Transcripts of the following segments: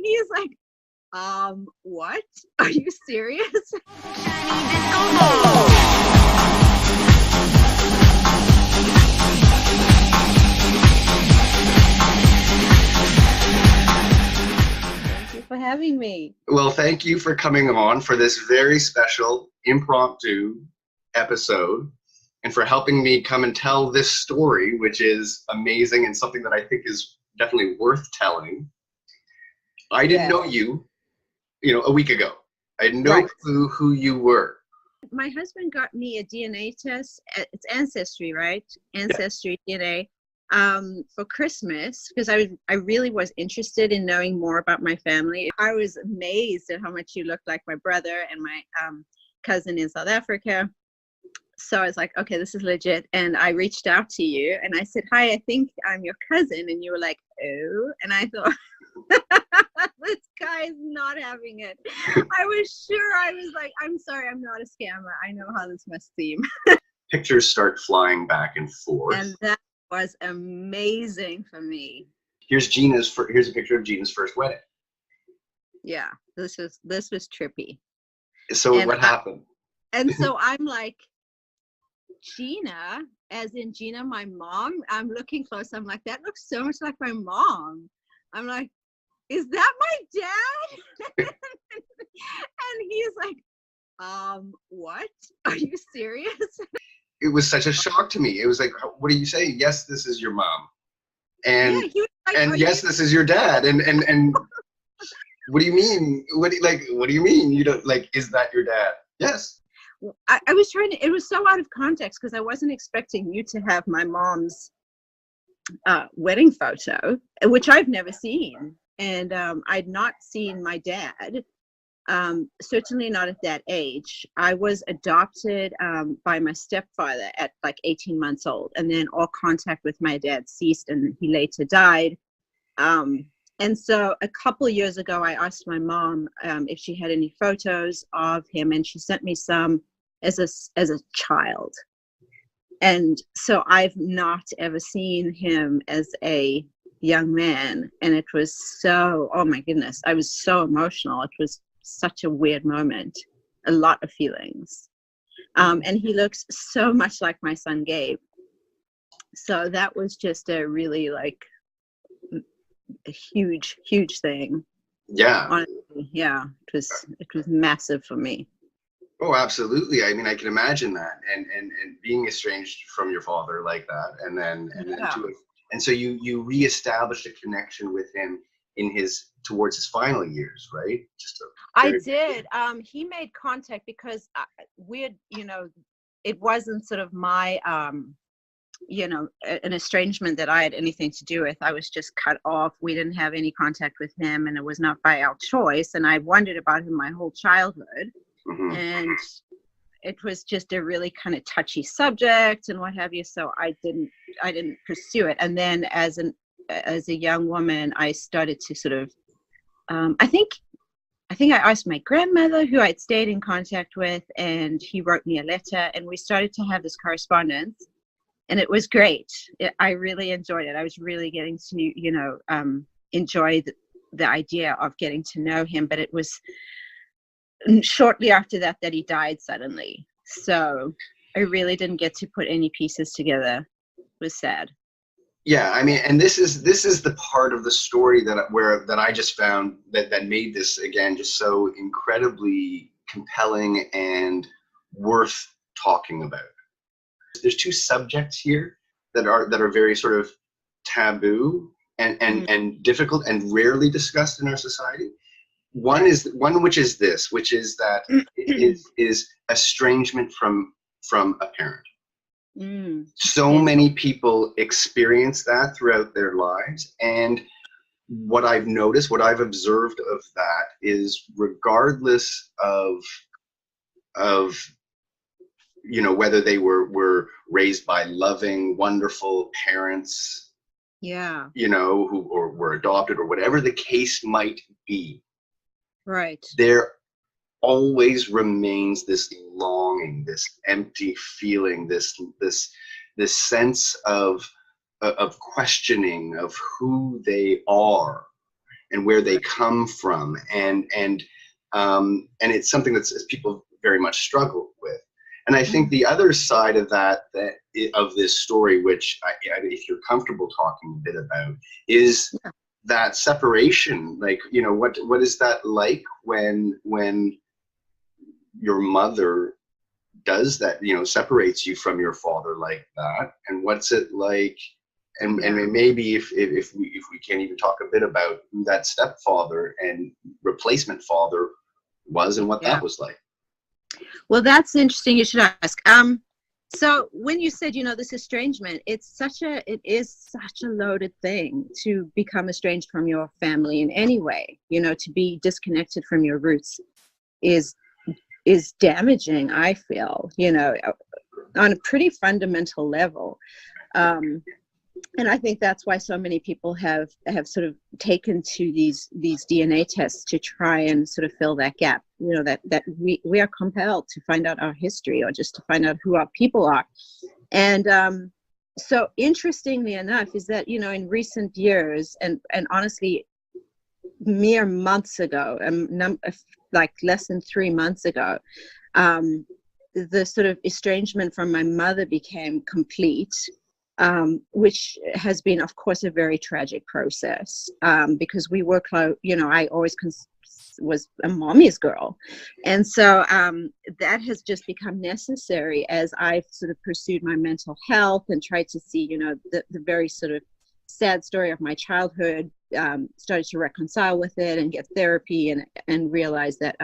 he's like, what? Are you serious? Thank you for having me. Well, thank you for coming on for this very special impromptu episode and for helping me come and tell this story, which is amazing and something that I think is definitely worth telling. I didn't know you, a week ago. I had no clue who you were. My husband got me a DNA test. It's Ancestry, right? Ancestry DNA for Christmas, because I really was interested in knowing more about my family. I was amazed at how much you looked like my brother and my cousin in South Africa. So I was like, okay, this is legit. And I reached out to you and I said, hi, I think I'm your cousin. And you were like, oh. And I thought, this guy is not having it. I was sure. I was like, I'm sorry, I'm not a scammer. I know how this must seem. Pictures start flying back and forth. And that was amazing for me. Here's a picture of Gina's first wedding. Yeah, this was trippy. So what happened? And so I'm like, Gina, as in Gina, my mom. I'm looking close. I'm like, that looks so much like my mom. I'm like, is that my dad? And he's like, what? Are you serious? It was such a shock to me. It was like, what do you say? Yes, this is your mom. And he was like, and yes, this is your dad. And what do you mean? What do you mean? You don't is that your dad? Yes. I was trying to, it was so out of context because I wasn't expecting you to have my mom's wedding photo, which I've never seen. And I'd not seen my dad, certainly not at that age. I was adopted by my stepfather at like 18 months old. And then all contact with my dad ceased and he later died. And so a couple of years ago, I asked my mom if she had any photos of him, and she sent me some as a child. And so I've not ever seen him as a young man. And it was so, oh my goodness, I was so emotional. It was such a weird moment, a lot of feelings. And he looks so much like my son Gabe. So that was just a really a huge thing. Yeah. Honestly, yeah, it was massive for me. Oh, absolutely. I mean, I can imagine that, and being estranged from your father like that, and so you reestablished a connection with him towards his final years, right? I did. He made contact because it wasn't sort of my an estrangement that I had anything to do with. I was just cut off. We didn't have any contact with him, and it was not by our choice. And I wondered about him my whole childhood. Mm-hmm. And it was just a really kind of touchy subject and what have you. So I didn't pursue it. And then as a young woman, I started to sort of, I think I asked my grandmother, who I'd stayed in contact with, and he wrote me a letter, and we started to have this correspondence. And it was great. I really enjoyed it. I was really getting to, enjoy the idea of getting to know him. But it was shortly after that he died suddenly. So I really didn't get to put any pieces together. It was sad. Yeah, I mean, and this is the part of the story that I just found that made this again just so incredibly compelling and worth talking about. There's two subjects here that are very sort of taboo and difficult and rarely discussed in our society. One which is that it is estrangement from a parent. So many people experience that throughout their lives, and what I've noticed, what I've observed of that is, regardless of whether they were raised by loving, wonderful parents, who or were adopted, or whatever the case might be, right, there always remains this longing, this empty feeling, this sense of questioning of who they are, and where they come from, and it's something that's people very much struggle with. And I think the other side of of this story, which if you're comfortable talking a bit about, is that separation. Like, you know, what is that like when your mother does that, you know, separates you from your father like that, and what's it like? And maybe if we can't even talk a bit about who that stepfather and replacement father was and what that was like. Well, that's interesting. You should ask. So when you said, you know, this estrangement, it is such a loaded thing to become estranged from your family in any way. You know, to be disconnected from your roots is damaging, I feel, you know, on a pretty fundamental level. And I think that's why so many people have sort of taken to these DNA tests to try and sort of fill that gap, you know, that we are compelled to find out our history, or just to find out who our people are. And so interestingly enough is that, you know, in recent years, and honestly, mere months ago, like less than 3 months ago, the sort of estrangement from my mother became complete. Which has been, of course, a very tragic process, because we were close. You know, I always was a mommy's girl, and so that has just become necessary as I've sort of pursued my mental health and tried to see, you know, the very sort of sad story of my childhood, started to reconcile with it and get therapy and realize that.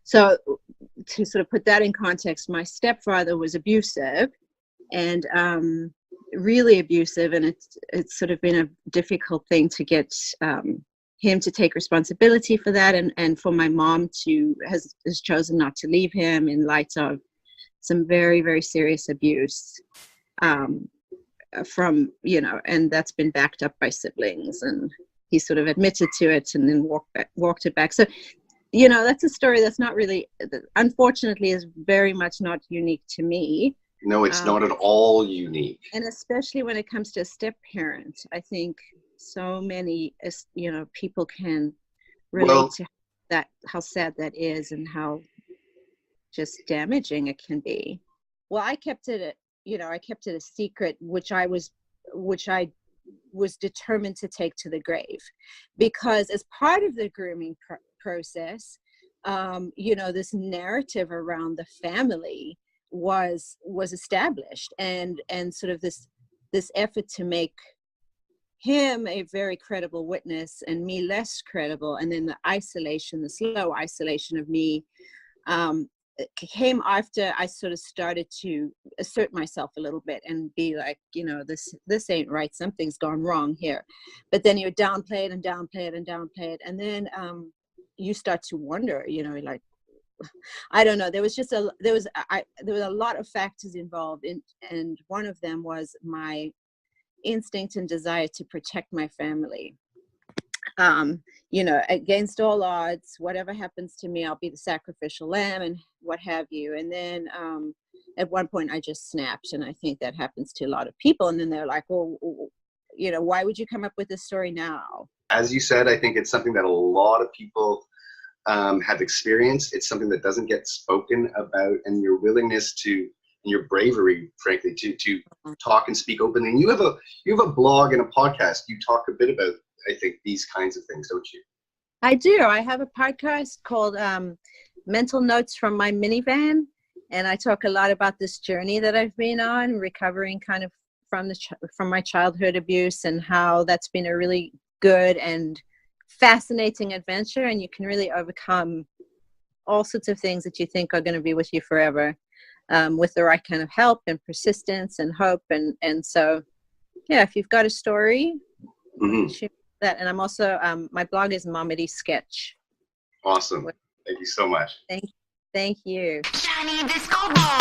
So to sort of put that in context, my stepfather was abusive. And really abusive, and it's sort of been a difficult thing to get him to take responsibility for that, and for my mom has chosen not to leave him in light of some very, very serious abuse from, you know, and that's been backed up by siblings, and he sort of admitted to it and then walked it back. So, you know, that's a story that's not really, unfortunately, is very much not unique to me. No, it's not at all unique. And especially when it comes to a step parent, I think so many, you know, people can relate to that, how sad that is and how just damaging it can be. Well, I kept it a secret, which I was determined to take to the grave, because as part of the grooming process, you know, this narrative around the family was established, and sort of this effort to make him a very credible witness and me less credible, and then the slow isolation of me came after I sort of started to assert myself a little bit and be like, you know, this ain't right, something's gone wrong here. But then you downplay it and downplay it and downplay it, and then you start to wonder, you know, like, I don't know. There was a lot of factors involved, and one of them was my instinct and desire to protect my family. You know, against all odds, whatever happens to me, I'll be the sacrificial lamb and what have you. And then at one point, I just snapped, and I think that happens to a lot of people. And then they're like, "Well, you know, why would you come up with this story now?" As you said, I think it's something that a lot of people have experienced. It's something that doesn't get spoken about, and your willingness to, and your bravery, frankly, to talk and speak openly. And you have a blog and a podcast. You talk a bit about, I think, these kinds of things, don't you? I do. I have a podcast called Mental Notes from My Minivan, and I talk a lot about this journey that I've been on, recovering kind of from my childhood abuse, and how that's been a really good and fascinating adventure, and you can really overcome all sorts of things that you think are going to be with you forever, with the right kind of help and persistence and hope. And so, yeah, if you've got a story, share that. And I'm also, my blog is Momedy Sketch. Awesome. Thank you so much. Thank you. Shiny disco ball.